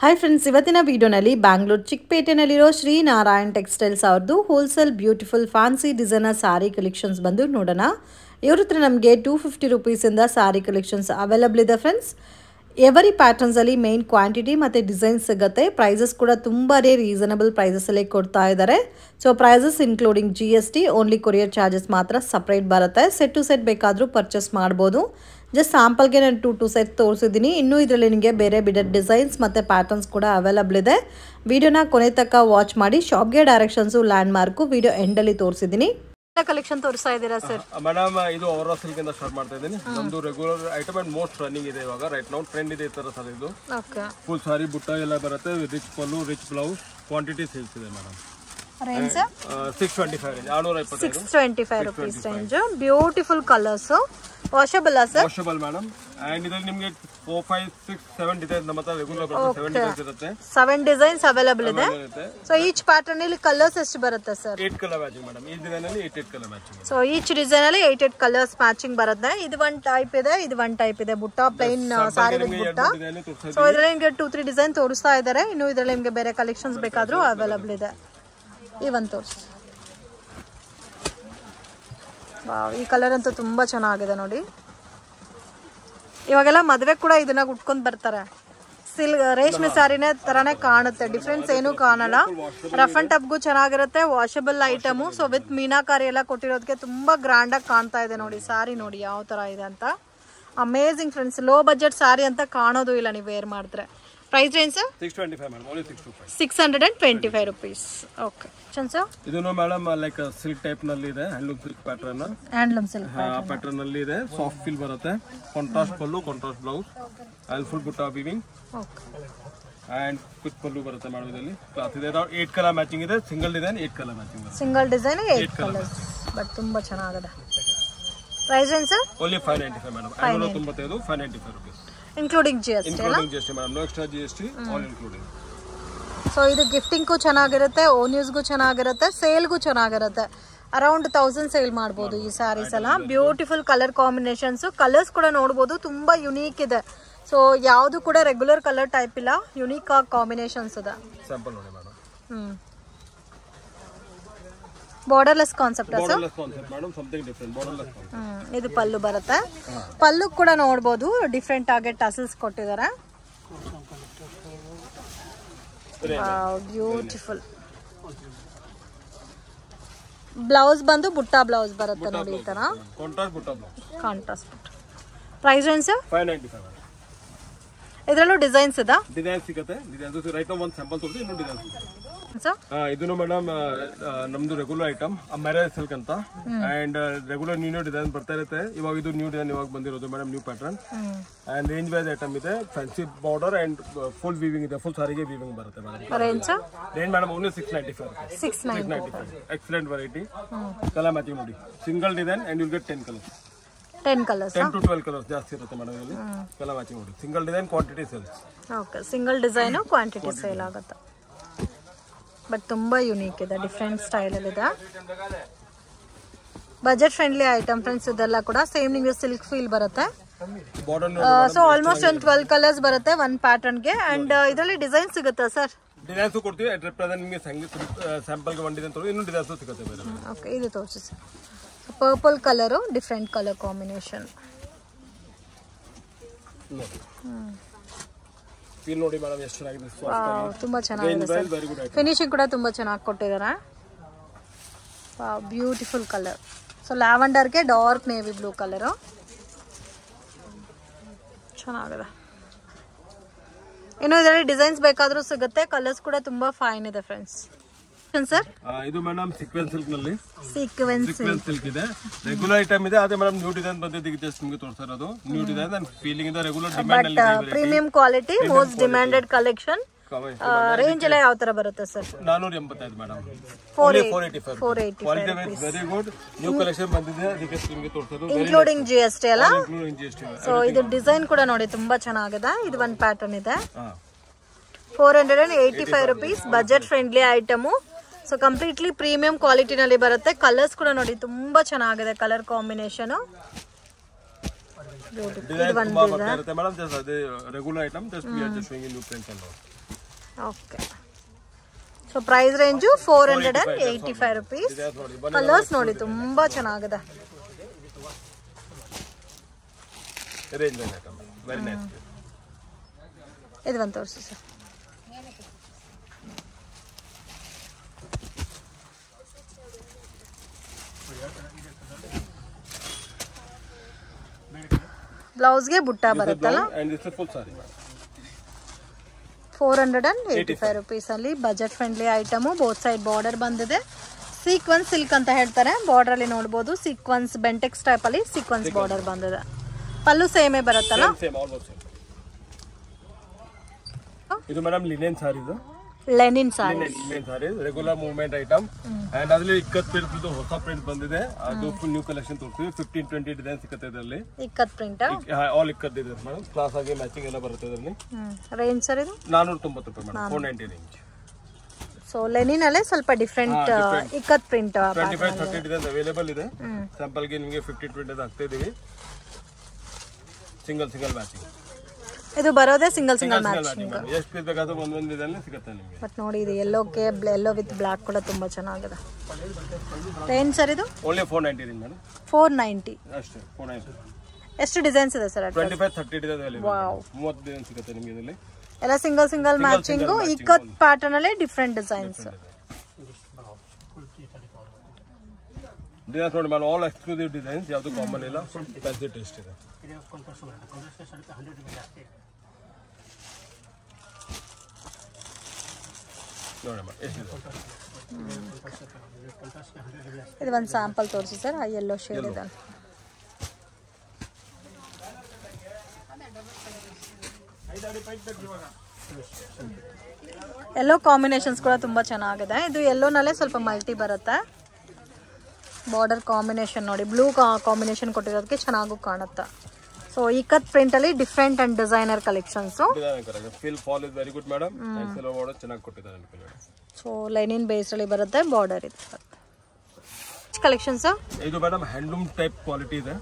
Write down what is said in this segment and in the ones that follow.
Hi friends, ಇವತ್ತಿನ ವಿಡಿಯೋನಲ್ಲಿ ಬ್ಯಾಂಗ್ಳೂರ್ ಚಿಕ್ಕಪೇಟೆನಲ್ಲಿರೋ ಶ್ರೀ ನಾರಾಯಣ್ ಟೆಕ್ಸ್ಟೈಲ್ಸ್ ಅವ್ರದ್ದು wholesale beautiful fancy designer sari collections ಬಂದು ನೋಡೋಣ. ಇವ್ರ ಹತ್ರ ನಮಗೆ 250 ರೂಪೀಸಿಂದ ಸಾರಿ ಕಲೆಕ್ಷನ್ಸ್ ಅವೈಲಬಲ್ ಇದೆ ಫ್ರೆಂಡ್ಸ್. ಎವರಿ ಪ್ಯಾಟರ್ನ್ಸಲ್ಲಿ ಮೇನ್ ಕ್ವಾಂಟಿಟಿ ಮತ್ತು ಡಿಸೈನ್ಸ್ ಸಿಗುತ್ತೆ. ಪ್ರೈಸಸ್ ಕೂಡ ತುಂಬಾ ರೀಸನಬಲ್ ಪ್ರೈಸಸಲ್ಲೇ ಕೊಡ್ತಾ ಇದ್ದಾರೆ. So prices including GST, only courier charges ಮಾತ್ರ ಸಪ್ರೇಟ್ ಬರುತ್ತೆ. ಸೆಟ್ ಟು ಸೆಟ್ ಬೇಕಾದರೂ ಪರ್ಚೇಸ್ ಮಾಡ್ಬೋದು. ಜಸ್ಟ್ ಸ್ಯಾಂಪಲ್ಗೆ ನಾನು 2 ಸೆಟ್ ತೋರಿಸಿದ್ದೀನಿ. ಇನ್ನೂ ಇದರಲ್ಲಿ ನಿಮಗೆ ಬೇರೆ ಬೇರೆ ಡಿಸೈನ್ಸ್ ಮತ್ತು ಪ್ಯಾಟರ್ನ್ಸ್ ಕೂಡ ಅವೈಲಬಲ್ ಇದೆ. ವಿಡಿಯೋನ ಕೊನೆ ತನಕ ವಾಚ್ ಮಾಡಿ. ಶಾಪ್ಗೆ ಡೈರೆಕ್ಷನ್ಸು, ಲ್ಯಾಂಡ್ ಮಾರ್ಕು ವಿಡಿಯೋ ಎಂಡಲ್ಲಿ ತೋರಿಸಿದ್ದೀನಿ. ಕಲೆಕ್ಷನ್ ತೋರಿಸ್ತಾ ಇದ್ದೀರಾ ಸರ್? ಮೇಡಮ್, ಇದು ಅವರ ಸಿಲ್ಕ್ ಇಂದ ಸ್ಟಾರ್ಟ್ ಮಾಡ್ತಾ ಇದ್ದೀನಿ. ನಮ್ದು regular item and most running ಇದೆ ಇವಾಗ. ರೈಟ್ ನೌ ಟ್ರೆಂಡ್ ಇದೆ ಈ ತರ ಸರ್. ಇದು ಫುಲ್ ಸಾರಿ ಬುಟ್ಟ ಎಲ್ಲ ಬರುತ್ತೆ. ರಿಚ್ ಪಲ್ಲು, ರಿಚ್ ಬ್ಲೌಸ್, ಕ್ವಾಂಟಿಟಿ ಸೇಲ್ಸ್ ಇದೆ madam. Range 625 rupees range. Beautiful colours. Washable sir? Washable madam. And ಇದರಲ್ಲಿ ನಿಮಗೆ 4, 5, 6, 7 ಡಿಸೈನ್ಸ್ ನಮ್ಮ ಹತ್ರ ರೆಗ್ಯುಲರ್ ಬರುತ್ತೆ. 7 ಡಿಸೈನ್ಸ್ ಇರುತ್ತೆ. 7 ಡಿಸೈನ್ಸ್ ಅವೈಲಬಲ್ ಇದೆ. ಸೊ ಈಚ್ ಪ್ಯಾಟರ್ನ್ ಅಲ್ಲಿ ಕಲರ್ಸ್ ಎಷ್ಟು ಬರುತ್ತೆ ಸರ್? 8 colour matching madam. ಈ ಡಿಸೈನ್ ಅಲ್ಲಿ 8 colour matching. So each design ಅಲ್ಲಿ 8 ಕಲರ್ಸ್ ಮ್ಯಾಚಿಂಗ್ ಬರುತ್ತೆ. ಇದು ಒಂದು ಟೈಪ್ ಇದೆ, ಇದು ಒಂದು ಟೈಪ್ ಇದೆ. ಬುಟ್ಟ ಪ್ಲೇನ್ ಸಾರಿ ವಿತ್ ಬುಟ್ಟ. ಸೊ ಇದರಲ್ಲಿ ನಿಮಗೆ 2-3 ಡಿಸೈನ್ ತೋರಿಸ್ತಾ ಇದ್ದಾರೆ. ಇನ್ನು ಇದರಲ್ಲಿ ನಿಮಗೆ ಬೇರೆ ಕಲೆಕ್ಷನ್ಸ್ ಬೇಕಾದ್ರೂ ಅವೈಲಬಲ್ ಇದೆ. ಈ ಒಂದು ತೋರಿಸಿ. ವಾವ್, ಈ ಕಲರ್ ಅಂತೂ ತುಂಬಾ ಚೆನ್ನಾಗಿದೆ ನೋಡಿ. ಇವಾಗೆಲ್ಲ ಮದುವೆ ಕೂಡ ಇದನ್ನ ಉಟ್ಕೊಂಡು ಬರ್ತಾರೆ. ರೇಷ್ಮೆ ಸಾರಿನೇ ತರಾನೇ ಕಾಣುತ್ತೆ, ಡಿಫ್ರೆನ್ಸ್ ಏನೂ ಕಾಣಲ್ಲ. ರಫ್ ಅಂಡ್ ಟಫ್ಗೂ ಚೆನ್ನಾಗಿರುತ್ತೆ. Washable item. So with meenakari ಎಲ್ಲ ಕೊಟ್ಟಿರೋದಕ್ಕೆ ತುಂಬಾ ಗ್ರ್ಯಾಂಡ್ ಆಗಿ ಕಾಣ್ತಾ ಇದೆ ನೋಡಿ. ಸಾರಿ ನೋಡಿ ಯಾವ ತರ ಇದೆ ಅಂತ. Amazing friends. Low budget sari ಅಂತ ಕಾಣೋದು ಇಲ್ಲ ನೀವು ವೇರ್ ಮಾಡಿದ್ರೆ. Price range sir? 625 madam. Only 625. 625 rupees. Okay sir. ಇದನ್ನು ಮೇಡಮ್ ಲೈಕ್ ಸಿಲ್ಕ್ ಟೈಪ್ ನಲ್ಲಿ ಇದೆ. Handloom silk pattern. Handloom silk pattern ನಲ್ಲಿ ಇದೆ. ಸಾಫ್ಟ್ ಫೀಲ್ ಬರುತ್ತೆ. Contrast pallu, contrast blouse, and full butta weaving. Okay. And quick pallu ಬರುತ್ತೆ ಮೇಡಮ್. ಇದರಲ್ಲಿ cloth ಇದೆ. 8 colour matching ಇದೆ. ಸಿಂಗಲ್ ಡಿಸೈನ್ 8 ಕಲರ್ ಮ್ಯಾಚಿಂಗ್ ಇದೆ. Single design 8 colours. ಬಟ್ ತುಂಬಾ ಚೆನ್ನಾಗಿದೆ. Price range sir? Only 595 madam. 595, 595 rupees. Including GST ಅಲ್ಲ? Including GST madam. No extra GST, all including. So ಇದು ಗಿಫ್ಟಿಂಗ್ಗೂ ಚೆನ್ನಾಗಿರುತ್ತೆ, ಓನ್ ಯೂಸ್ಗೂ ಚೆನ್ನಾಗಿರುತ್ತೆ, ಸೇಲ್ಗೂ ಚೆನ್ನಾಗಿರುತ್ತೆ. ಅರೌಂಡ್ 1000 ಸೇಲ್ ಮಾಡ್ಬೋದು ಈ ಸ್ಯಾರೀಸ್ ಎಲ್ಲ. Beautiful colour combinations. ಕಲರ್ಸ್ ಕೂಡ ನೋಡ್ಬೋದು, ತುಂಬಾ ಯುನೀಕ್ ಇದೆ. ಸೊ ಯಾವುದು ಕೂಡ ರೆಗ್ಯುಲರ್ ಕಲರ್ ಟೈಪ್ ಇಲ್ಲ, ಯುನೀಕ್ ಆಗಿ ಕಾಂಬಿನೇಷನ್ಸ್ ಇದೆ. ಸ್ಯಾಂಪಲ್ ನೋಡಿ madam. Borderless concept sir? Borderless concept madam. Something different. Borderless concept. ಇದು ಪಲ್ಲು ಬರುತ್ತೆ. ಪಲ್ಲು ಕೂಡ ನೋಡ್ಬೋದು, ಡಿಫ್ರೆಂಟ್ ಆಗಿ ಟಸಲ್ಸ್ ಕೊಟ್ಟಿದ್ದಾರೆ. ಬ್ಯೂಟಿಫುಲ್. ಬ್ಲೌಸ್ ಬಂದು ಬುಟ್ಟ ಬ್ಲೌಸ್ ಬರುತ್ತೆ ನೋಡಿ ಈ ತರ. Contrast butta blouse. Contrast butta. Price range sir? 595. ಇದರಲ್ಲೂ ಡಿಸೈನ್ಸ್ ಇದೆ. ಡಿಸೈನ್ ಸಿಗುತ್ತೆ. ಡಿಸೈನ್ಸ್ ರೈಟ್ ನೋ ಒಂದು ಸ್ಯಾಂಪಲ್ ತೋರಿಸಿ. ಇನ್ನೂ ಡಿಸೈನ್ ಸಿಗುತ್ತೆ. ಇದನ್ನು ಮೇಡಮ್ ನಮ್ದು ರೆಗ್ಯುಲರ್ ಐಟಮ್ ಮ್ಯಾರೇಜ್ ಸಿಲ್ಕ್ ಅಂತ. ಅಂಡ್ ರೆಗ್ಯುಲರ್ ನ್ಯೂ ಡಿಸೈನ್ ಬರ್ತಾ ಇರುತ್ತೆ. ಇವಾಗ ಇದು ನ್ಯೂ ಡಿಸೈನ್ ಇವಾಗ ಬಂದಿರೋದು madam, new pattern. And range wise item ಇದೆ. Fancy border and full weaving ಇದೆ. ಫುಲ್ ಸಾರಿಗೆ ವೀವಿಂಗ್ ಬರುತ್ತೆ madam. Range madam only 695. Excellent variety. Colour matching ನೋಡಿ. Single design and you get 10 colours. 10 colours, 10 to 12 colours ಜಾಸ್ತಿ ಇರುತ್ತೆ madam ಇಲ್ಲಿ. Colour matching ನೋಡಿ. Single design, quantity sales. Okay, single design quantity sale ಆಗುತ್ತೆ. But ತುಂಬಾ unique ಇದೆ, different style ಅಲ್ಲಿ ಇದೆ. Budget friendly item friends. ಇದೆಲ್ಲ ಕೂಡ ಸೇಮ್ ನಿಮಗೆ ಸಿಲ್ಕ್ ಫೀಲ್ ಬರುತ್ತೆ. ಸೊ ಆಲ್ಮೋಸ್ಟ್ ಒಂದು 12 ಕಲರ್ಸ್ ಬರುತ್ತೆ ಒಂದು ಪ್ಯಾಟರ್ನ್ ಗೆ. ಅಂಡ್ ಇದರಲ್ಲಿ ಡಿಸೈನ್ ಸಿಗುತ್ತಾ ಸರ್? ಡಿಸೈನ್ಸ್ ಕೊಡ್ತೀವಿ. ಅಟ್ ಪ್ರೆಸೆಂಟ್ ನಿಮಗೆ ಸ್ಯಾಂಪಲ್ ಗೆ ಒಂದು ಡಿಸೈನ್ ತೋರಿಸಿ. ಇನ್ನೂ ಡಿಸೈನ್ಸ್ ಸಿಗುತ್ತೆ ಮೇಡಮ್. ಓಕೆ, ಇದು ತೋರಿಸಿ sir. Purple colour, different colour combination. Feel ನೋಡಿ ಮೇಡಮ್ ಎಷ್ಟು ಚೆನ್ನಾಗಿದೆ. ತುಂಬಾ ಚೆನ್ನಾಗಿದೆ ಸರ್. ಫಿನಿಶಿಂಗ್ ಕೂಡ ತುಂಬಾ ಚೆನ್ನಾಗಿ ಕೊಟ್ಟಿದ್ದಾರೆ. Beautiful colour. ಸೊ ಲ್ಯಾವೆಂಡರ್ಗೆ ಡಾರ್ಕ್ ನೇವಿ ಬ್ಲೂ ಕಲರ್ ಚೆನ್ನಾಗಿದೆ. ಇನ್ನು ಇದರಲ್ಲಿ ಡಿಸೈನ್ಸ್ ಬೇಕಾದ್ರೂ ಸಿಗುತ್ತೆ. ಕಲರ್ಸ್ ಕೂಡ ತುಂಬಾ ಫೈನ್ ಇದೆ ಫ್ರೆಂಡ್ಸ್. ಸರ್ ಇದು ಮೇಡಮ್ ಸೀಕ್ವೆನ್ಸ್ ಸಿಲ್ಕ್ ನಲ್ಲಿ. ಸೀಕ್ವೆನ್ಸ್ ಸಿಲ್ಕ್ ಇದೆ. ರೆಗ್ಯುಲರ್ ಐಟಮ್ ಇದೆ. ಅದೇ ಮೇಡಮ್ ನ್ಯೂ ಡಿಸೈನ್ ಬಂದಿದ್ದು ಜಸ್ಟ್ ನಿಮಗೆ ತೋರಿಸ್ತಾ ಇರೋದು. ನ್ಯೂ ಡಿಸೈನ್ ಅಂಡ್ ಫೀಲಿಂಗ್ ಇದೆ. ರೆಗ್ಯುಲರ್ ಡಿಮ್ಯಾಂಡ್ ಅಲ್ಲಿ premium quality, most demanded collection. Range ಎಲ್ಲ ಯಾವ ತರ ಬರುತ್ತೆ sir? 485 madam. 485. Quality very good. New collection ಬಂದಿದೆ, ಅದಕ್ಕೆ ನಿಮಗೆ ತೋರಿಸೋದು. ಇನ್ಕ್ಲೂಡಿಂಗ್ GST ಅಲ್ಲ? Including GST. ಸೊ ಇದು ಡಿಸೈನ್ ಕೂಡ ನೋಡಿ ತುಂಬಾ ಚೆನ್ನಾಗಿದೆ. ಇದು ಒಂದು ಪ್ಯಾಟರ್ನ್ ಇದೆ. 485 rupees. Budget friendly item. So completely premium ಕ್ವಾಲಿಟಿನಲ್ಲಿ ಬರುತ್ತೆ. ಕಲರ್ಸ್ ಕೂಡ ನೋಡಿ ತುಂಬಾ ಚೆನ್ನಾಗಿದೆ. ಕಲರ್ ಕಾಂಬಿನೇಷನ್ ಡಿಸೈನ್ ತುಂಬಾ ಬರ್ತಾ ಇರುತ್ತೆ ಮೇಡಮ್. ಜಸ್ಟ್ ಅದೇ regular item. Just we are just showing in new prints and all. Okay. So price range 485 rupees. Colours ನೋಡಿ ತುಂಬಾ ಚೆನ್ನಾಗಿದೆ. ಇದು ಒಂದು ತೋರಿಸಿ ಸರ್. ಬ್ಲೌಸ್ಗೆ ಬುಟ್ಟ ಬರುತ್ತಲ್ಲ. 485 rupees ಅಲ್ಲಿ budget friendly item. Both side border ಬಂದಿದೆ. ಸೀಕ್ವೆನ್ಸ್ ಸಿಲ್ಕ್ ಅಂತ ಹೇಳ್ತಾರೆ. ಬಾರ್ಡರ್ ಅಲ್ಲಿ ನೋಡಬಹುದು ಸೀಕ್ವೆನ್ಸ್ ಬೆಂಟೆಕ್ಸ್ ಟೈಪ್ ಅಲ್ಲಿ ಸೀಕ್ವೆನ್ಸ್ ಬಾರ್ಡರ್ ಬಂದಿದೆ. ಪಲ್ಲು ಸೇಮೇ ಬರುತ್ತಲ್ಲ. ಇದು ಮೇಡಮ್ ಲಿನೆನ್ ಸಾರಿ. ಇದು Lenin sorry. Regular movement item and ಅದ್ರಲ್ಲಿ ಇಕ್ಕತ್ ಪ್ರಿಂಟ್ ಹೊಸ ಪ್ರಿಂಟ್ ಬಂದಿದೆ. ಅದು ಫುಲ್ ನ್ಯೂ ಕಲೆಕ್ಷನ್ ತೋರಿಸ್ತೀವಿ. 15-20 ಡಿಸೈನ್ ಸಿಗುತ್ತೆ ಇದರಲ್ಲಿ. ಇಕ್ಕತ್ ಪ್ರಿಂಟ್ ಆಲ್ ಇಕ್ಕತ್ ಇದೆ ಮೇಡಮ್. ಕ್ಲಾಸ್ ಆಗಿ ಮ್ಯಾಚಿಂಗ್ ಎಲ್ಲ ಬರುತ್ತೆ ಇದರಲ್ಲಿ. ರೇಂಜ್ ಸರ್ ಇದು 490 ರೂಪಾಯಿ ಮೇಡಮ್. 490 ರೇಂಜ್. ಸೊ ಲೆನಿನ್ ಅಲ್ಲೇ ಸ್ವಲ್ಪ different ikat print 25-30 design available ಇದೆ. ಸ್ಯಾಂಪಲ್ ಗೆ ನಿಮಗೆ 15-20 ಆಗ್ತಾ ಇದೀವಿ. ಸಿಂಗಲ್ ಮ್ಯಾಚಿಂಗ್ ಇದು ಬರೋದೇ ಸಿಂಗಲ್ ಮ್ಯಾಚಿಂಗ್. ಎಷ್ಟು ಪೀಸ್ ಬೇಕಾದ್ರೂ ಒಂದೊಂದು ಡಿಸೈನ್ ಸಿಗುತ್ತೆ ನಿಮಗೆ. ಬಟ್ ನೋಡಿ ಇದು ಯೆಲ್ಲೋ ವಿತ್ ಬ್ಲಾಕ್ ಕೂಡ ತುಂಬಾ ಚೆನ್ನಾಗಿದೆ. ರೇಂಜ್ ಸರ್ ಇದು ಓನ್ಲಿ 490 ರೇಂಜ್ ಮೇಡಮ್. 490 ಅಷ್ಟೇ. 490. ಎಷ್ಟು ಡಿಸೈನ್ಸ್ ಇದೆ ಸರ್? 25-30 design available. 30 ಡಿಸೈನ್ ಸಿಗುತ್ತೆ ನಿಮಗೆ ಇದರಲ್ಲಿ. ಎಲ್ಲ ಸಿಂಗಲ್ ಮ್ಯಾಚಿಂಗ್. ಇಕ್ಕತ್ ಪ್ಯಾಟರ್ನ್ ಅಲ್ಲಿ ಡಿಫರೆಂಟ್ ಡಿಸೈನ್ಸ್. ಡಿಸೈನ್ಸ್ ನೋಡಿ ಮೇಡಮ್. All exclusive designs. ಯಾವುದು ಕಾಮನ್ ಇಲ್ಲ. ಫ್ಯಾನ್ಸಿ ಟೇಸ್ಟ್ ಇದೆ. ಇದು ಒಂದು ಸ್ಯಾಂಪಲ್ ತೋರಿಸಿ ಸರ್. ಆ ಯೆಲ್ಲೋ ಶೇಡ್ ಇದೆ. ಯೆಲ್ಲೋ ಕಾಂಬಿನೇಷನ್ಸ್ ಕೂಡ ತುಂಬಾ ಚೆನ್ನಾಗಿದೆ. ಇದು ಯೆಲ್ಲೋನಲ್ಲೇ ಸ್ವಲ್ಪ ಮಲ್ಟಿ ಬರುತ್ತೆ. ಬಾರ್ಡರ್ ಕಾಂಬಿನೇಷನ್ ನೋಡಿ. ಬ್ಲೂ ಕಾಂಬಿನೇಷನ್ ಕೊಟ್ಟಿರೋದಕ್ಕೆ ಚೆನ್ನಾಗೂ ಕಾಣುತ್ತೆ. ಸೊ ಇಕ್ಕತ್ ಪ್ರಿಂಟ್ ಅಲ್ಲಿ different and designer collections. Fill fall is very good madam. Excel border ಚೆನ್ನಾಗಿ ಕೊಟ್ಟಿದ್ದಾರೆ. ಸೊ ಲೈನಿನ್ ಬೇಸ್ ಅಲ್ಲಿ ಬರುತ್ತೆ. ಬಾರ್ಡರ್ ಇದೆ. ಕಲೆಕ್ಷನ್ಸ್ ಇದು ಮೇಡಮ್ ಹ್ಯಾಂಡ್ಲೂಮ್ ಟೈಪ್ ಕ್ವಾಲಿಟಿ ಇದೆ.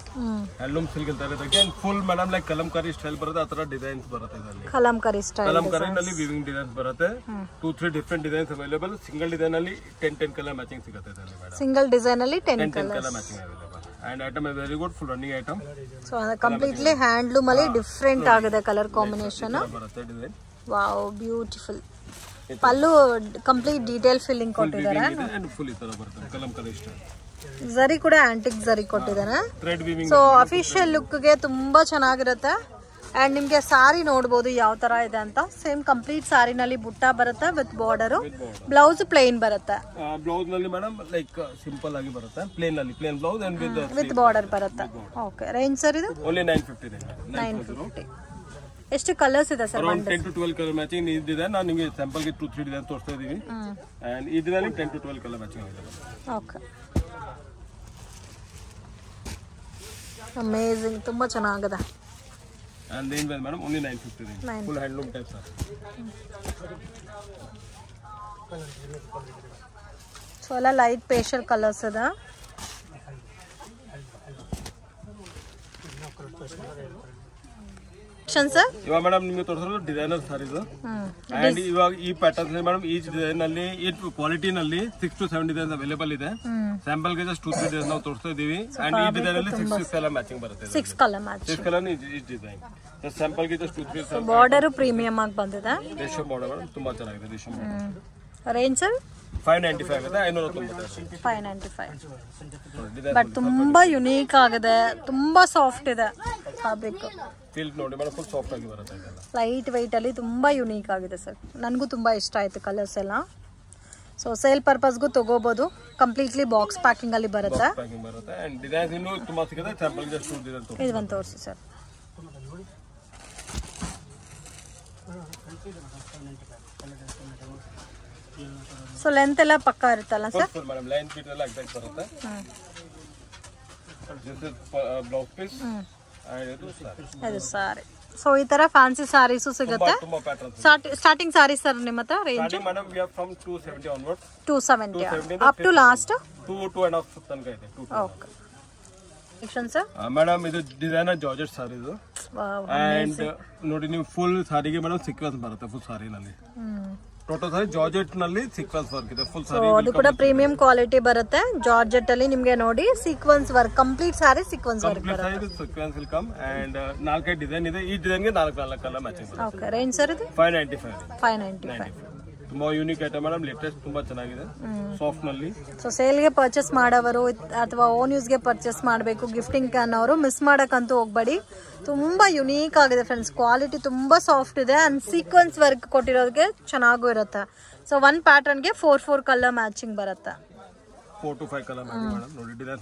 ಹ್ಯಾಂಡ್ಲೂಮ್ ಸಿಲ್ಕ್ ಅಂತ ಇರೋದಕ್ಕೆ full madam like Kalamkari style ಬರುತ್ತೆ. ಆ ತರ ಡಿಸೈನ್ಸ್ ಬರುತ್ತೆ ಇದರಲ್ಲಿ. ಕಲಂಕಾರಿ ಸ್ಟೈಲ್. ಕಲಂಕಾರಿ ನಲ್ಲಿ ವಿವಿಂಗ್ ಡಿಸೈನ್ಸ್ ಬರುತ್ತೆ. 2-3 different designs available. Single design ಅಲ್ಲಿ 10 ಕಲರ್ ಮ್ಯಾಚಿಂಗ್ ಸಿಗುತ್ತೆ ಇದರಲ್ಲಿ ಮೇಡಮ್. ಸಿಂಗಲ್ ಡಿಸೈನ್ ಅಲ್ಲಿ 10 colour matching available. And item is very good. Full running item. So completely handloom ಅಲ್ಲಿ ಡಿಫರೆಂಟ್ ಆಗಿದೆ ಕಲರ್ ಕಾಂಬಿನೇಷನ್. ಬರುತ್ತೆ design. Wow beautiful. Pallu complete detail filling ಕೊಟ್ಟಿದ್ದಾರೆ. Full ಈ ತರ ಬರುತ್ತೆ ಕಲಂಕಾರಿ ಸ್ಟೈಲ್. ಜರಿ ಕೂಡ ಆಂಟಿಕ್ ಜರಿ ಕೊಟ್ಟಿದ್ದಾನೆ. ಸೊ ಅಫಿಷಿಯಲ್ ಲುಕ್ ಗೆ ತುಂಬಾ ಚೆನ್ನಾಗಿರುತ್ತೆ. ಅಂಡ್ ನಿಮ್ಗೆ ಸಾರಿ ನೋಡಬಹುದು ಯಾವ ತರ ಇದೆ ಅಂತ. ಸೇಮ್ ಕಂಪ್ಲೀಟ್ ಸಾರಿನಲ್ಲಿ ಬುಟ್ಟ ಬರುತ್ತೆ ವಿತ್ ಬಾರ್ಡರ್. ಬ್ಲೌಸ್ ಪ್ಲೇನ್ ಬರುತ್ತೆ. ಬ್ಲೌಸ್ ನಲ್ಲಿ ಮೇಡಮ್ ಲೈಕ್ ಸಿಂಪಲ್ ಆಗಿ ಬರುತ್ತೆ. ಪ್ಲೇನ್ ನಲ್ಲಿ plain blouse and with border ಬರುತ್ತೆ. ಓಕೆ. ರೇಂಜ್ ಸರ್ ಇದು ಓನ್ಲಿ 950 950. ಎಷ್ಟು ಕಲರ್ಸ್ ಇದೆ ಸರ್? 10-12 ಕಲರ್ ಮ್ಯಾಚಿಂಗ್ ಇದೆ. ನಾನು ನಿಮಗೆ ಸ್ಯಾಂಪಲ್ ಗೆ 2-3 ಡಿಸೈನ್ ತೋರಿಸ್ತಾ ಇದೀವಿ. ಅಂಡ್ ಇದರಲ್ಲಿ 10-12 ಕಲರ್ ಮ್ಯಾಚಿಂಗ್ ಇದೆ. ಓಕೆ. ಅಮೇಜಿಂಗ್. ತುಂಬಾ ಚೆನ್ನಾಗಿದೆ. And range wise madam only 950 range. Full handloom type sir. So all light pastel colors ada. Sir ಇವಾಗ ಮೇಡಮ್ ನಿಮಗೆ ತೋರಿಸೋದು ಡಿಸೈನರ್ ಸಾರೀಸ್. ಅಂಡ್ ಇವಾಗ ಈ ಪ್ಯಾಟರ್ನ್ ಮೇಡಮ್ ಈಚ್ ಡಿಸೈನ್ ನಲ್ಲಿ ಈ ಕ್ವಾಲಿಟಿ ನಲ್ಲಿ 6-7 ಡಿಸೈನ್ಸ್ ಅವೈಲೇಬಲ್ ಇದೆ. ಸ್ಯಾಂಪಲ್ ಗೆ ಜಸ್ಟ್ 2-3 ಡಿಸೈನ್ ನಾವು ತೋರಿಸ್ತಾ ಇದೀವಿ. ಅಂಡ್ ಈ ಡಿಸೈನ್ ಅಲ್ಲಿ 6 ಕಲರ್ ಮ್ಯಾಚಿಂಗ್ ಬರುತ್ತೆ. 6 colour matching. 6 colour each design. Sample ಗೆ ಜಸ್ಟ್ 2-3 ಬಾರ್ಡರ್ ಪ್ರೀಮಿಯಂ ಆಗಿ ಬಂದಿದೆ. ರೇಷಿಯೋ ಬಾರ್ಡರ್ ಮೇಡಮ್ ತುಂಬಾ ಚೆನ್ನಾಗಿದೆ. Ratio border. ರೇಂಜ್ ಸರ್ 595 ಇದೆ. 590. 595. ಬಟ್ ತುಂಬಾ ಯುನೀಕ್ ಆಗಿದೆ. ತುಂಬಾ ಸಾಫ್ಟ್ ಇದೆ ಫ್ಯಾಬ್ರಿಕ್. ಫೀಲ್ ನೋಡಿ ಮೇಡಮ್ ಫುಲ್ ಸಾಫ್ಟ್ ಆಗಿ ಬರುತ್ತೆ. ಲೈಟ್ ವೆಯ್ಟ್ ಅಲ್ಲಿ ತುಂಬಾ ಯುನೀಕ್ ಆಗಿದೆ ಸರ್. ನನಗೂ ತುಂಬಾ ಇಷ್ಟ ಆಯ್ತು ಕಲರ್ಸ್ ಎಲ್ಲ. ಸೊ ಸೇಲ್ ಪರ್ಪಸ್ಗೂ ತಗೋಬಹುದು. ಕಂಪ್ಲೀಟ್ಲಿ ಬಾಕ್ಸ್ ಪ್ಯಾಕಿಂಗ್ ಅಲ್ಲಿ ಬರುತ್ತೆ. ಅಂಡ್ ಡಿಸೈನ್ಸ್ ಇನ್ನೂ ತುಂಬಾ ಸಿಗುತ್ತೆ. ಸ್ಯಾಂಪಲ್ ಗೆ ಜಸ್ಟ್ ಇದು ಒಂದು ತೋರಿಸಿ ಸರ್. ಸೊ ಲೆಂತ್ ಎಲ್ಲ ಪಕ್ಕಾ ಇರುತ್ತಲ್ಲ ಸರ್? ಮೇಡಮ್ ಲೈನ್ ಫಿಟ್ ಎಲ್ಲ ಎಕ್ಸಾಕ್ಟ್ ಬರುತ್ತೆ. This is blouse piece. ಇದು ಸಾರಿ. ಸೊ ಈ ತರ ಫ್ಯಾನ್ಸಿ ಸಾರೀಸು ಸಿಗುತ್ತೆ. ಸ್ಟಾರ್ಟಿಂಗ್ ಸಾರೀಸ್ ಸರ್ ನಿಮ್ಮ ಹತ್ರ range madam we have from 270 onwards. 270 up to last 2.5 ತನಕ ಇದೆ. ಓಕೆ. ಸರ್ ಮೇಡಮ್ ಇದು ಡಿಸೈನರ್ ಜಾರ್ಜೆಟ್ ಸಾರಿ ಇದು ಅಂಡ್ ನೋಡಿ ನೀವು ಫುಲ್ ಸಾರಿಗೆ ಮೇಡಮ್ ಸೀಕ್ವೆನ್ಸ್ ಬರುತ್ತೆ ಫುಲ್ ಸಾರಿನಲ್ಲಿ ಟೋಟಲ್ ಸಾರಿ ಜಾರ್ಜೆಟ್ ನಲ್ಲಿ ಸೀಕ್ವೆನ್ಸ್ ವರ್ಕ್ ಇದೆ ಫುಲ್ ಸಾರಿ ಅದು ಕೂಡ ಪ್ರೀಮಿಯಂ ಕ್ವಾಲಿಟಿ ಬರುತ್ತೆ ಜಾರ್ಜೆಟ್ ಅಲ್ಲಿ ನಿಮಗೆ ನೋಡಿ sequence work complete sari sequence work ಬರುತ್ತೆ sequence will come and 4 design ಇದೆ ಈ ಡಿಸೈನ್ ಗೆ 4 ಕಲರ್ ಮ್ಯಾಚಿಂಗ್ ಬರುತ್ತೆ ಓಕೆ ರೇಂಜ್ ಸರ್ ಇದು 595 ತುಂಬಾ ಯೂನಿಕ್ ಐಟಮ್ ಮೇಡಮ್ ಲೇಟೆಸ್ಟ್ ತುಂಬಾ ಚೆನ್ನಾಗಿದೆ ಸಾಫ್ಟ್ ನಲ್ಲಿ ಸೊ ಸೇಲ್ ಗೆ ಪರ್ಚೇಸ್ ಮಾಡೋರು ಅಥವಾ ಓನ್ ಯೂಸ್ ಗೆ ಪರ್ಚೇಸ್ ಮಾಡಬೇಕು ಗಿಫ್ಟಿಂಗ್ ಅನ್ನೋರು ಮಿಸ್ ಮಾಡಕ್ಕಂತೂ ಹೋಗ್ಬೇಡಿ ತುಂಬಾ ಯುನೀಕ್ ಆಗಿದೆ ಫ್ರೆಂಡ್ಸ್ ಕ್ವಾಲಿಟಿ ತುಂಬಾ ಸಾಫ್ಟ್ ಇದೆ ಅಂಡ್ ಸೀಕ್ವೆನ್ಸ್ ವರ್ಕ್ ಕೊಟ್ಟಿರೋದಕ್ಕೆ ಚೆನ್ನಾಗೂ ಇರುತ್ತೆ ಸೊ ಒನ್ ಪ್ಯಾಟರ್ನ್ ಗೆ 4 ಕಲರ್ ಮ್ಯಾಚಿಂಗ್ ಬರುತ್ತೆ 4 to 5 ಕಲರ್ ಮ್ಯಾಚಿಂಗ್ ಮೇಡಮ್ ನೋಡಿ ಡಿಸೈನ್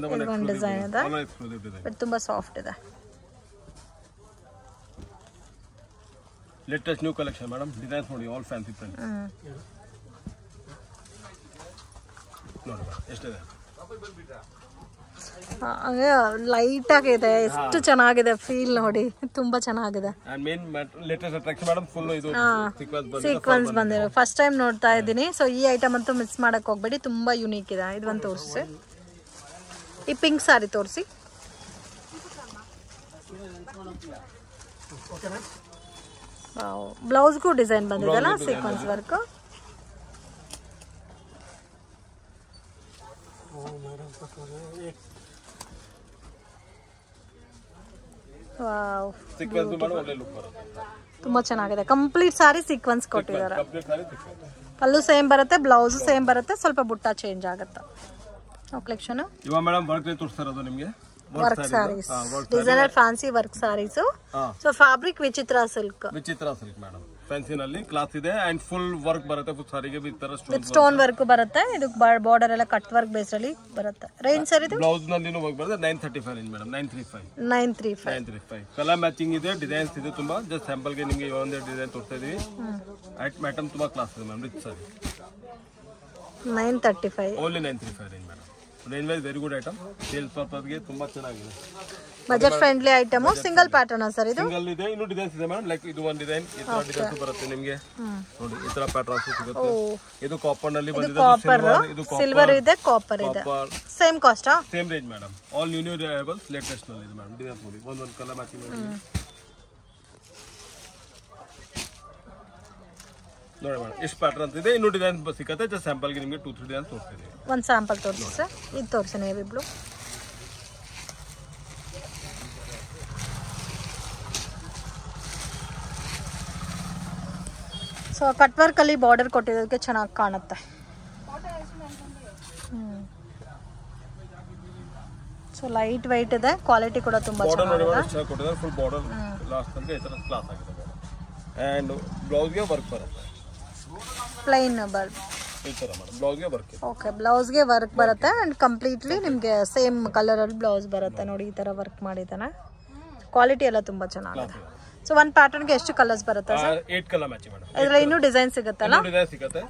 ನೋಡಿ ಒಂದು ಡಿಸೈನ್ ಇದೆ ತುಂಬಾ ಸಾಫ್ಟ್ ಇದೆ latest new collection madam designs ನೋಡಿ ಆಲ್ ಫ್ಯಾನ್ಸಿ ಪ್ರಿಂಟ್ ನೋಡಿ ಎಷ್ಟಿದೆ ಲೈಟ್ ಆಗಿದೆ ಎಷ್ಟು ಚೆನ್ನಾಗಿದೆ ಫೀಲ್ ನೋಡಿ ತುಂಬಾ ಚೆನ್ನಾಗಿದೆ and main latest attraction madam full ಇದು ಸೀಕ್ವೆನ್ಸ್ ಬಂದಿರೋ ಫಸ್ಟ್ ಟೈಮ್ ನೋಡ್ತಾ ಇದ್ದೀನಿ ಸೊ ಈ ಐಟಮ್ ಅಂತೂ ಮಿಸ್ ಮಾಡಕ್ ಹೋಗ್ಬೇಡಿ ತುಂಬಾ ಯುನೀಕ್ ಇದೆ ಇದು ಒಂದು ತೋರಿಸಿ ಈ ಪಿಂಕ್ ಸಾರಿ ತೋರಿಸಿ ಬ್ಲೌಸ್ಗೂ ಡಿಸೈನ್ ಬಂದಿದೆಲ್ಲ ಸೀಕ್ವೆನ್ಸ್ ವರ್ಕ್ ತುಂಬಾ ಚೆನ್ನಾಗಿದೆ ಕಂಪ್ಲೀಟ್ ಸಾರಿ ಸೀಕ್ವೆನ್ಸ್ ಕೊಟ್ಟಿದ್ದಾರೆ ಪಲ್ಲು ಸೇಮ್ ಬರುತ್ತೆ ಬ್ಲೌಸ್ ಸೇಮ್ ಬರುತ್ತೆ ಸ್ವಲ್ಪ ಬುಟ್ಟ ಚೇಂಜ್ ಆಗುತ್ತೆ ಕಲೆಕ್ಷನ್ ಇವಾಗ ಮೇಡಮ್ ವರ್ಕ್ ತೋರಿಸ್ತಾ ಇರೋದು ನಿಮಗೆ work saris designer fancy work saris so fabric ವಿಚಿತ್ರ ಸಿಲ್ಕ್ ಮೇಡಮ್ ಫ್ಯಾನ್ಸಿ ನಲ್ಲಿ ಕ್ಲಾಸ್ ಇದೆ ಅಂಡ್ ಫುಲ್ ವರ್ಕ್ ಬರುತ್ತೆ ಫುಲ್ ಸಾರಿಗೆ ವಿತ್ ಸ್ಟೋನ್ ವರ್ಕ್ ಬರುತ್ತೆ ಇದು ಬಾರ್ಡರ್ ಎಲ್ಲ ಕಟ್ ವರ್ಕ್ ಬೇಸ್ ಅಲ್ಲಿ ಬರುತ್ತೆ ರೇಂಜ್ ಸರ್ ಇದು ಬ್ಲೌಸ್ ನಲ್ಲಿ ವರ್ಕ್ ಬರುತ್ತೆ 935 ರೇಂಜ್ ಮೇಡಮ್ 935 ಕಲರ್ ಮ್ಯಾಚಿಂಗ್ ಇದೆ ಡಿಸೈನ್ಸ್ ಇದೆ ತುಂಬಾ ಜಸ್ಟ್ ಸ್ಯಾಂಪಲ್ ಗೆ ನಿಮಗೆ ಒಂದೇ ಡಿಸೈನ್ ತೋರಿಸ್ತಾ ಇದೀವಿ ಐಟಮ್ ತುಂಬಾ ಕ್ಲಾಸ್ ಇದೆ ma'am rich sari 935 only 935 range madam range wise very good item sales purpose ಗೆ ತುಂಬಾ ಚೆನ್ನಾಗಿದೆ budget friendly item single pattern sir ಇದು ಸಿಂಗಲ್ ಇದೆ ಇನ್ನು ಡಿಸೈನ್ಸ್ ಇದೆ ಮೇಡಮ್ ಲೈಕ್ ಇದು ಒಂದು ಡಿಸೈನ್ ಈ ತರ ಡಿಸೈನ್ಸ್ ಬರುತ್ತೆ ನಿಮಗೆ ನೋಡಿ ಈ ತರ ಪ್ಯಾಟರ್ನ್ಸ್ ಸಿಗುತ್ತೆ ಇದು ಕಾಪರ್ ನಲ್ಲಿ ಬಂದಿದೆ ಇದು ಸಿಲ್ವರ್ ಇದೆ ಕಾಪರ್ ಇದೆ same cost same range madam all new arrivals latest ನಲ್ಲಿ ಇದೆ ಮೇಡಮ್ ಡಿಸೈನ್ಸ್ ನೋಡಿ ಒಂದು ಕಲರ್ ಮ್ಯಾಚಿಂಗ್ ನೋಡಿ ನೋಡಿ ಮೇಡಮ್ ಎಷ್ಟು ಪ್ಯಾಟರ್ನ್ಸ್ ಇದೆ ಇನ್ನು ಡಿಸೈನ್ ಸಿಗುತ್ತೆ ಜಸ್ಟ್ ಸ್ಯಾಂಪಲ್ ಗೆ ನಿಮಗೆ 2-3 ಡಿಸೈನ್ಸ್ ತೋರಿಸ್ತೀನಿ ಒಂದು ಸ್ಯಾಂಪಲ್ ತೋರಿಸಿ ಸರ್ ಇದು ತೋರಿಸಿ navy blue so cut work ಅಲ್ಲಿ ಬಾರ್ಡರ್ ಕೊಟ್ಟಿರೋದಕ್ಕೆ ಚೆನ್ನಾಗಿ ಕಾಣುತ್ತೆ ಸೊ ಲೈಟ್ ವೈಟ್ ಇದೆ ಕ್ವಾಲಿಟಿ ಕೂಡ ತುಂಬಾ ಚೆನ್ನಾಗಿದೆ ಫುಲ್ ಬಾರ್ಡರ್ ಲಾಸ್ಟ್ ತನಕ ಈ ತರ ಕ್ಲಾಸ್ ಆಗಿದೆ ಅಂಡ್ ಬ್ಲೌಸ್ ಗೆ ವರ್ಕ್ ಬರುತ್ತೆ ಪ್ಲೈನ್ ಬಲ್ಬ್ ಈ ತರ ಮೇಡಂ ಬ್ಲೌಸ್ ಗೆ ವರ್ಕ್ ಓಕೆ ಬ್ಲೌಸ್ ಗೆ ವರ್ಕ್ ಬರುತ್ತೆ ಅಂಡ್ ಕಂಪ್ಲೀಟ್ಲಿ ನಿಮಗೆ ಸೇಮ್ ಕಲರ್ ಅಲ್ಲಿ ಬ್ಲೌಸ್ ಬರುತ್ತೆ ನೋಡಿ ಈ ತರ ವರ್ಕ್ ಮಾಡಿದಾನೆ ಕ್ವಾಲಿಟಿ ಎಲ್ಲ ತುಂಬಾ ಚೆನ್ನಾಗಿದೆ ಸೊ ಒಂದು ಪ್ಯಾಟರ್ನ್ ಗೆ ಎಷ್ಟು ಕಲರ್ಸ್ ಬರುತ್ತೆ ಸರ್ 8 ಕಲರ್ ಮ್ಯಾಚ್ ಮೇಡಂ ಇದರಲ್ಲಿ ಇನ್ನೂ ಡಿಸೈನ್ ಸಿಗುತ್ತಲ್ಲ ಡಿಸೈನ್ ಸಿಗುತ್ತೆ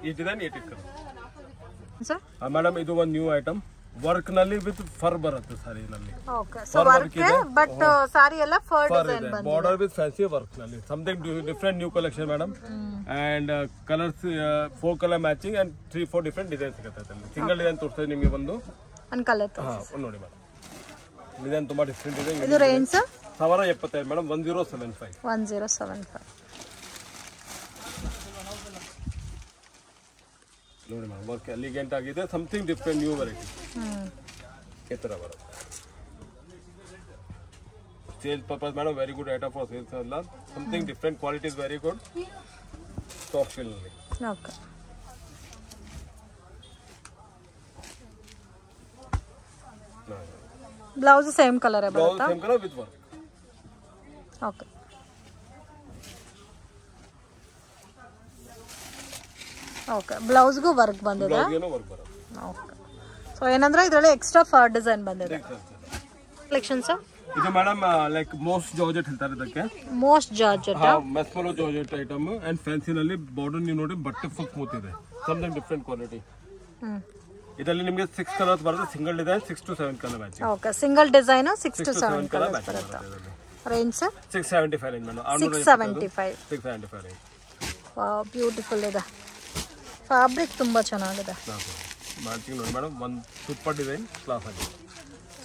ಈ ಡಿಸೈನ್ 8 ಕಲರ್ ಸರ್ ಮೇಡಂ ಇದು ಒಂದು ನ್ಯೂ ಐಟಮ್ ವರ್ಕ್ ನಲ್ಲಿ ವಿತ್ ಫರ್ ಬರುತ್ತೆ ಸಾರಿ ನಲ್ಲಿ ಓಕೆ ಸೊ ವರ್ಕ್ ಬಟ್ ಸಾರಿ ಎಲ್ಲ ಫರ್ ಡಿಸೈನ್ ಬಂದಿದೆ ಬಾರ್ಡರ್ ವಿತ್ ಫ್ಯಾನ್ಸಿ ವರ್ಕ್ ನಲ್ಲಿ something different new collection madam and colours 4 colour matching and 3-4 different design ಸಿಗುತ್ತೆ ಅದರಲ್ಲಿ ಸಿಂಗಲ್ ಡಿಸೈನ್ ತೋರಿಸ್ತಾ ನಿಮಗೆ ಒಂದು ಕಲರ್ ನೋಡಿ ಮೇಡಂ ಡಿಸೈನ್ ತುಂಬಾ ಡಿಫರೆಂಟ್ ಇದೆ ಇದು ರೇಂಜ್ ಸರ್ 1075 ಮೇಡಂ 1075 ನೋಡಿ ಮೇಡಂ ವರ್ಕ್ ಎಲಿಗೆಂಟ್ ಆಗಿದೆ ಸಮಥಿಂಗ್ ಡಿಫರೆಂಟ್ ನ್ಯೂ ವೆರೈಟಿ ಈ ತರ ಬರುತ್ತೆ sales purpose madam very good item for sales ಅಲ್ಲ something different quality is very good soft feel ನಲ್ಲಿ ಓಕೆ ಬ್ಲೌಸ್ ಸೇಮ್ ಕಲರ್ ಬರುತ್ತೆ same colour with work okay okay ಬ್ಲೌಸ್ಗೂ work ಬಂದಿದೆ ಬ್ಲೌಸ್ಗೂ work ಬರುತ್ತೆ ಓಕೆ ಸೊ ಏನಂದ್ರೆ ಇದರಲ್ಲಿ ಎಕ್ಸ್ಟ್ರಾ ಫರ್ ಡಿಸೈನ್ ಬಂದಿದೆ ಕಲೆಕ್ಷನ್ ಸರ್ ಇದು ಮೇಡಮ್ ಲೈಕ್ ಮೋಸ್ಟ್ ಜಾರ್ಜೆಟ್ ಹೇಳ್ತಾರೆ ಇದಕ್ಕೆ most georgette ಮೆಸ್ಮರೋ georgette item and fancy ನಲ್ಲಿ ಬಾರ್ಡರ್ ನೀವು ನೋಡಿ ಬಟ್ಟೆ ಫುಲ್ ಸ್ಮೂತ್ ಇದೆ ಸಮಥಿಂಗ್ ಡಿಫರೆಂಟ್ ಕ್ವಾಲಿಟಿ ಇದರಲ್ಲಿ ನಿಮಗೆ 6 ಕಲರ್ಸ್ ಬರುತ್ತೆ single design 6 to 7 colour match okay single design 6 to 7 colours ಬರುತ್ತೆ range sir 675 range madam 675 range wow beautiful ಇದೆ ಫ್ಯಾಬ್ರಿಕ್ ತುಂಬಾ ಚೆನ್ನಾಗಿದೆ ಮ್ಯಾಚಿಂಗ್ ನೋಡಿ ಮೇಡಂ ಒಂದು ಸೂಪರ್ ಡಿಸೈನ್ ಕ್ಲಾಸ್ ಆಗಿದೆ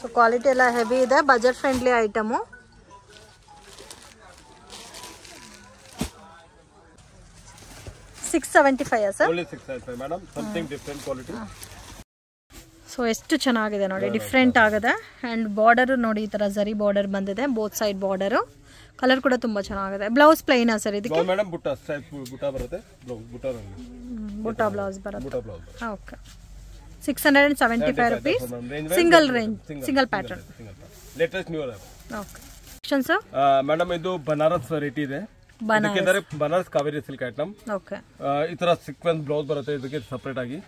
ಸೊ ಕ್ವಾಲಿಟಿ ಎಲ್ಲ ಹೆವಿ ಇದೆ, ಬಜೆಟ್ ಫ್ರೆಂಡ್ಲಿ ಐಟಮು. $675 ಸರ್? Only 675 madam, something different quality. So ಎಷ್ಟು ಚೆನ್ನಾಗಿದೆ ನೋಡಿ, ಡಿಫ್ರೆಂಟ್ ಆಗಿದೆ. ಆ್ಯಂಡ್ ಬಾರ್ಡರು ನೋಡಿ, ಈ ಥರ ಜರಿ ಬಾರ್ಡರ್ ಬಂದಿದೆ, ಬೋತ್ ಸೈಡ್ ಬಾರ್ಡರು. ಕಲರ್ ಕೂಡ ತುಂಬ ಚೆನ್ನಾಗಿದೆ. ಬ್ಲೌಸ್ ಪ್ಲೈನಾ ಸರ್ ಇದಕ್ಕೆ? ಮೇಡಮ್ ಬುಟ್ಟ ಬರುತ್ತೆ, ಬುಟ್ಟ ಬ್ಲೌಸ್ ಬರುತ್ತೆ. Okay, 675 rupees. Single range, single pattern, latest new. Okay sir. Madam ಇದು ಬನಾರಸ್ ವೆರೈಟಿ ಇದೆ. Banaras Kaveri silk item. Okay, ಈ ತರ ಸೀಕ್ವೆನ್ಸ್ ಬ್ಲೌಸ್ ಬರುತ್ತೆ ಇದಕ್ಕೆ ಸಪರೇಟ್ ಆಗಿ.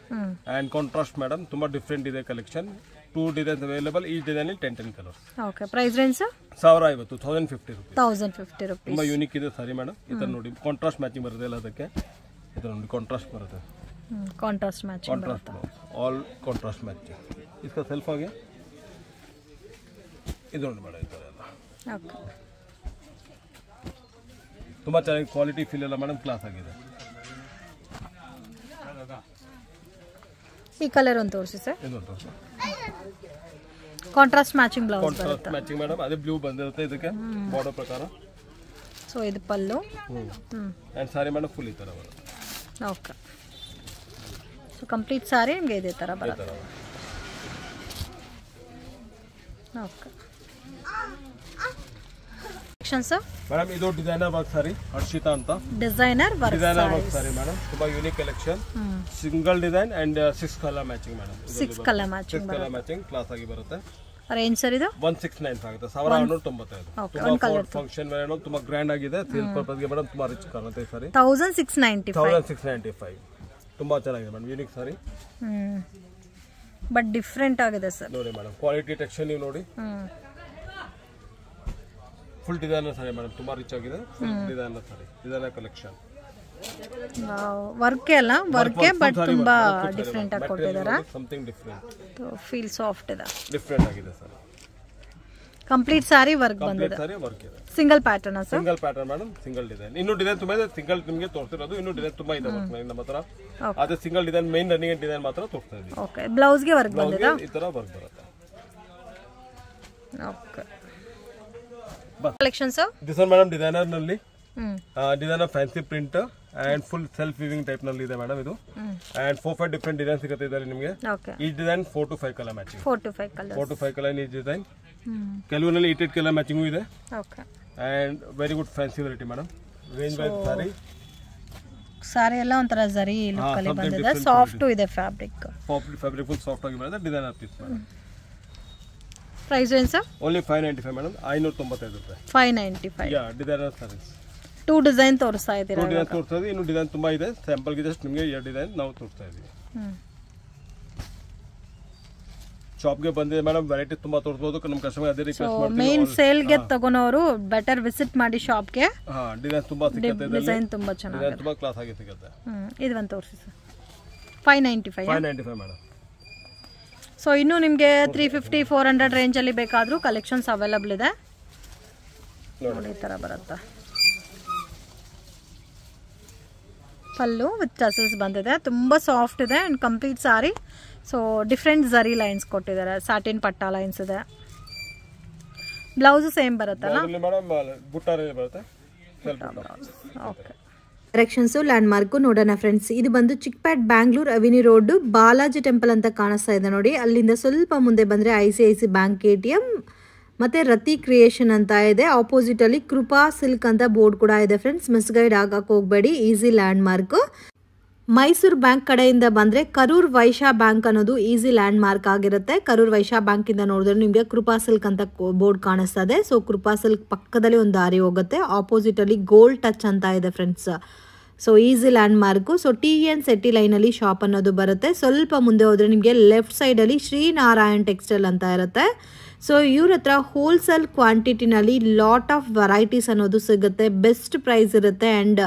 ಅಂಡ್ ಕಾಂಟ್ರಾಸ್ಟ್ ಮೇಡಮ್, ತುಂಬಾ ಡಿಫ್ರೆಂಟ್ ಇದೆ ಕಲೆಕ್ಷನ್. 2 ಡಿಸೈನ್ಸ್ ಅವೈಲೇಬಲ್, ಈ ಡಿಸೈನ್ ಅಲ್ಲಿ 10 colours. Okay, price range sir? 1050 rupees. 1050 rupees. ತುಂಬಾ ಯೂನಿಕ್ ಇದೆ ಸಾರಿ ಮೇಡಮ್. ಈ ತರ ನೋಡಿ, ಕಾಂಟ್ರಾಸ್ಟ್ ಮ್ಯಾಚಿಂಗ್ ಬರುತ್ತೆ ಎಲ್ಲ ಅದಕ್ಕೆ. ಈ ತರ ನೋಡಿ ಕಾಂಟ್ರಾಸ್ಟ್ ಬರುತ್ತೆ, contrast matching, contrast all contrast matching. इसका सेल्फ आगे ಇದು ನೋಡಿ ಮೇಡಮ್, ಈ ತರ ಎಲ್ಲ. ಓಕೆ, ತುಂಬಾ ಚೆನ್ನಾಗಿ ಕ್ವಾಲಿಟಿ ಫೀಲ್ ಎಲ್ಲ ಮೇಡಮ್, ಕ್ಲಾಸ್ ಆಗಿದೆ. ಈ ಕಲರ್ ಒಂದು ತೋರಿಸಿ ಸರ್. ಇದು ತೋರಿಸಿ. ಕಾಂಟ್ರಾಸ್ಟ್ ಮ್ಯಾಚಿಂಗ್ ಬ್ಲೌಸ್ ಬರುತ್ತೆ. ಕಾಂಟ್ರಾಸ್ಟ್ ಮ್ಯಾಚಿಂಗ್ ಮೇಡಮ್, ಅದೇ ಬ್ಲೂ ಬಂದಿರುತ್ತೆ ಇದಕ್ಕೆ ಬಾರ್ಡರ್ ಪ್ರಕಾರ. ಸೊ ಇದು ಪಲ್ಲು. ಅಂಡ್ ಸಾರಿ ಮೇಡಮ್ ಫುಲ್ ಈ ತರ ಬರುತ್ತೆ. ಓಕೆ, ಸೊ ಕಂಪ್ಲೀಟ್ ಸಾರಿ ನಿಮಗೆ ಇದೇ ತರ ಬರುತ್ತೆ. Okay sir. ಮೇಡಮ್ ಇದು ಡಿಸೈನರ್ ವರ್ಕ್ ಸಾರಿ, ಹರ್ಷಿತಾ ಅಂತ. ಡಿಸೈನರ್ ವರ್ಕ್ ಸಾರಿ ಮೇಡಮ್, ತುಂಬಾ unique collection. Single design and 6 colour matching madam. 6 colour matching, 6 colour matching class ಆಗಿ ಬರುತ್ತೆ. ರೇಂಜ್ ಸರ್ ಇದು 1695 ಆಗುತ್ತೆ, 1695. ತುಂಬಾ ಫಂಕ್ಷನ್ ವೇರ್, ತುಂಬಾ ಗ್ರ್ಯಾಂಡ್ ಆಗಿದೆ. ಸೇಲ್ ಪರ್ಪಸ್ ಗೆ ಮೇಡಮ್ ತುಂಬಾ ರಿಚ್ ಕಾಣುತ್ತೆ ಸಾರಿ. 1695. ತುಂಬಾ ಚೆನ್ನಾಗಿದೆ madam, unique sorry. But different ಆಗಿದೆ ಸರ್. ನೋಡಿ ಮೇಡಮ್, ಕ್ವಾಲಿಟಿ ಟೆಕ್ಸ್ಚರ್ ನೀವು ನೋಡಿ. ಫುಲ್ ಡಿಸೈನರ್ ಸಾರಿ ಮೇಡಮ್, ತುಂಬಾ ರಿಚ್ ಆಗಿದೆ. ಡಿಸೈನರ್ ಸಾರಿ, ಡಿಸೈನರ್ ಕಲೆಕ್ಷನ್. ವರ್ಕ್ ಅಲ್ಲ, ವರ್ಕ್ ಬಟ್ ತುಂಬಾ ಡಿಫರೆಂಟ್ ಆಗಿ ಕೊಟ್ಟಿದ್ದಾರೆ. ಸಮಥಿಂಗ್ ಡಿಫರೆಂಟ್, ಫೀಲ್ ಸಾಫ್ಟ್ ಇದೆ, ಡಿಫರೆಂಟ್ ಆಗಿದೆ ಸರ್. ಕಂಪ್ಲೀಟ್ ಸಾರಿ ವರ್ಕ್ ಬಂದಿದೆ. ಸಾರಿ ವರ್ಕ್ ಇದೆ. Single pattern sir? Single pattern madam, single design. ಇನ್ನು ಡಿಸೈನ್ ತುಂಬಾ ಇದೆ, ಸಿಂಗಲ್ ನಿಮಗೆ ತೋರಿಸಿರೋದು. ಇನ್ನು ಡಿಸೈನ್ ತುಂಬಾ ಇದೆ ನಮ್ಮ ಹತ್ರ. ಅದೇ single design, main running design ಮಾತ್ರ ತೋರಿಸ್ತಾ ಇದೀವಿ. ಓಕೆ, ಬ್ಲೌಸ್ ಗೆ ವರ್ಕ್ ಬಂದಿದೆ, ಈ ತರ ವರ್ಕ್ ಬರುತ್ತೆ. Okay, collection sir. This one madam designer ನಲ್ಲಿ, designer fancy print and full self weaving type ನಲ್ಲಿ ಇದೆ ಮೇಡಮ್ ಇದು. ಅಂಡ್ 4-5 ಡಿಫರೆಂಟ್ ಡಿಸೈನ್ ಸಿಗುತ್ತೆ ಇದರಲ್ಲಿ ನಿಮಗೆ. ಈ design 4 to 5 colour matching. 4 to 5 colour ಈ ಡಿಸೈನ್. ಕೆಲವರಲ್ಲಿ 8 ಕಲರ್ ಮ್ಯಾಚಿಂಗ್ ಇದೆ. Okay, and very good fancy variety madam. Range wise sari, sari ಎಲ್ಲ ಒಂತರ ಜರಿ ಲುಕ್ ಅಲ್ಲಿ ಬಂದಿದೆ. ಸಾಫ್ಟ್ ಇದೆ ಫ್ಯಾಬ್ರಿಕ್. ಫ್ಯಾಬ್ರಿಕ್ ಫುಲ್ ಸಾಫ್ಟ್ ಆಗಿ ಬರುತ್ತೆ. Designer piece madam. ಪ್ರೈಸ್ ಏನು ಸರ್? ಓನ್ಲಿ 595 ಮೇಡಮ್, 595 ರೂಪಾಯಿ. 595. ಯಾ, ಡಿಸೈನರ್ ಸಾರೀಸ್. 2 ಡಿಸೈನ್ ತೋರಿಸ್ತಾ ಇದ್ದೀರಾ? 2 ಡಿಸೈನ್ ತೋರಿಸ್ತಾ ಇದ್ದೀವಿ. ಇನ್ನು ಡಿಸೈನ್ ತುಂಬಾ ಇದೆ. ಸ್ಯಾಂಪಲ್ ಗೆ ಜಸ್ಟ್ ನಿಮಗೆ 2 ಡಿಸೈನ್ ನಾವು ತೋರಿಸ್ತಾ ಇದ್ದೀವಿ. ಶಾಪ್ ಗೆ ಬಂದಿದೆ ಮೇಡಮ್, ವೆರೈಟಿ ತುಂಬಾ ತೋರಿಸಬಹುದು. ನಮ್ಮ ಕಸ್ಟಮರ್ ಅದೇ ರಿಕ್ವೆಸ್ಟ್ ಮಾಡ್ತೀವಿ. ಮೇನ್ ಸೇಲ್ ಗೆ ತಗೋನವರು ಬೆಟರ್ ವಿಸಿಟ್ ಮಾಡಿ ಶಾಪ್ ಗೆ. ಡಿಸೈನ್ ತುಂಬಾ ಸಿಗುತ್ತೆ, ಡಿಸೈನ್ ತುಂಬಾ ಚೆನ್ನಾಗಿದೆ, ಡಿಸೈನ್ ತುಂಬಾ ಕ್ಲಾಸ್ ಆಗಿ ಸಿಗುತ್ತೆ. ಇದು ಒಂದು ತೋರಿಸಿ ಸರ್. 595. 595 ಮೇಡಮ್. ಸೊ ಇನ್ನು ನಿಮಗೆ 350-400 ರೇಂಜ್ ಅಲ್ಲಿ ಬೇಕಾದ್ರೂ ಕಲೆಕ್ಷನ್ಸ್ ಅವೈಲಬಲ್ ಇದೆ. ನೋಡಿ ಈ ತರ ಬರುತ್ತೆ. ಪಲ್ಲು ವಿತ್ ಟಸಲ್ಸ್ ಬಂದಿದೆ, ತುಂಬಾ ಸಾಫ್ಟ್ ಇದೆ and complete sorry. So different ಜರಿ ಲೈನ್ಸ್ ಕೊಟ್ಟಿದ್ದಾರೆ, ಸಾಟಿನ್ ಪಟ್ಟಾ ಲೈನ್ಸ್ ಇದೆ. ಬ್ಲೌಸ್ ಸೇಮ್ ಬರುತ್ತಲ್ಲ ಮೇಡಮ್, ಬುಟ್ಟಾರೆ ಬರುತ್ತೆ. ಓಕೆ, ಡೈರೆಕ್ಷನ್ಸು ಲ್ಯಾಂಡ್ಮಾರ್ಕು ನೋಡೋಣ ಫ್ರೆಂಡ್ಸ್. ಇದು ಬಂದು ಚಿಕ್ಪೇಟ್ ಬ್ಯಾಂಗ್ಳೂರ್ ಅವಿನಿ ರೋಡ್ ಬಾಲಾಜಿ ಟೆಂಪಲ್ ಅಂತ ಕಾಣಿಸ್ತಾ ಇದೆ ನೋಡಿ. ಅಲ್ಲಿಂದ ಸ್ವಲ್ಪ ಮುಂದೆ ಬಂದರೆ ICICI ಬ್ಯಾಂಕ್ ATM ಮತ್ತು ರತಿ ಕ್ರಿಯೇಷನ್ ಅಂತ ಇದೆ. ಆಪೋಸಿಟಲ್ಲಿ ಕೃಪಾ ಸಿಲ್ಕ್ ಅಂತ ಬೋರ್ಡ್ ಕೂಡ ಇದೆ ಫ್ರೆಂಡ್ಸ್. ಮಿಸ್ಗೈಡ್ ಆಗಕ್ಕೆ ಹೋಗಬೇಡಿ, ಈಸಿ ಲ್ಯಾಂಡ್ಮಾರ್ಕು. ಮೈಸೂರು ಬ್ಯಾಂಕ್ ಕಡೆಯಿಂದ ಬಂದರೆ ಕರೂರ್ ವೈಶ್ಯ ಬ್ಯಾಂಕ್ ಅನ್ನೋದು ಈಸಿ ಲ್ಯಾಂಡ್ ಮಾರ್ಕ್ ಆಗಿರುತ್ತೆ. ಕರೂರ್ ವೈಶ್ಯ ಬ್ಯಾಂಕಿಂದ ನೋಡಿದ್ರೆ ನಿಮಗೆ ಕೃಪಾ ಸಿಲ್ಕ್ ಅಂತ ಬೋರ್ಡ್ ಕಾಣಿಸ್ತದೆ. ಸೊ ಕೃಪಾ ಸಿಲ್ಕ್ ಪಕ್ಕದಲ್ಲಿ ಒಂದು ದಾರಿ ಹೋಗುತ್ತೆ, ಆಪೋಸಿಟಲ್ಲಿ ಗೋಲ್ಡ್ ಟಚ್ ಅಂತ ಇದೆ friends. So easy land mark. So TN Setty ಲೈನಲ್ಲಿ ಶಾಪ್ ಅನ್ನೋದು ಬರುತ್ತೆ. ಸ್ವಲ್ಪ ಮುಂದೆ ಹೋದರೆ ನಿಮಗೆ ಲೆಫ್ಟ್ ಸೈಡಲ್ಲಿ ಶ್ರೀನಾರಾಯಣ್ ಟೆಕ್ಸ್ಟೈಲ್ ಅಂತ ಇರುತ್ತೆ. ಸೊ ಇವ್ರ ಹತ್ರ ಹೋಲ್ಸೇಲ್ ಕ್ವಾಂಟಿಟಿನಲ್ಲಿ ಲಾಟ್ ಆಫ್ ವೆರೈಟೀಸ್ ಅನ್ನೋದು ಸಿಗುತ್ತೆ. ಬೆಸ್ಟ್ ಪ್ರೈಸ್ ಇರುತ್ತೆ ಆ್ಯಂಡ್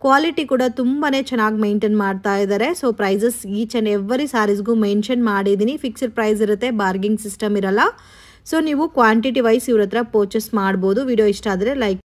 ಕ್ವಾಲಿಟಿ ಕೂಡ ತುಂಬಾ ಚೆನ್ನಾಗಿ ಮೇಂಟೈನ್ ಮಾಡ್ತಾ ಇದ್ದಾರೆ. So prices each and every ಸ್ಯಾರೀಸ್ಗೂ ಮೆನ್ಷನ್ ಮಾಡಿದ್ದೀನಿ. ಫಿಕ್ಸ್ಡ್ ಪ್ರೈಸ್ ಇರುತ್ತೆ, ಬಾರ್ಗಿಂಗ್ ಸಿಸ್ಟಮ್ ಇರಲ್ಲ. ಸೊ ನೀವು ಕ್ವಾಂಟಿಟಿ ವೈಸ್ ಇವ್ರ ಹತ್ರ ಪರ್ಚೇಸ್ ಮಾಡ್ಬೋದು. ವಿಡಿಯೋ ಇಷ್ಟ ಆದರೆ ಲೈಕ್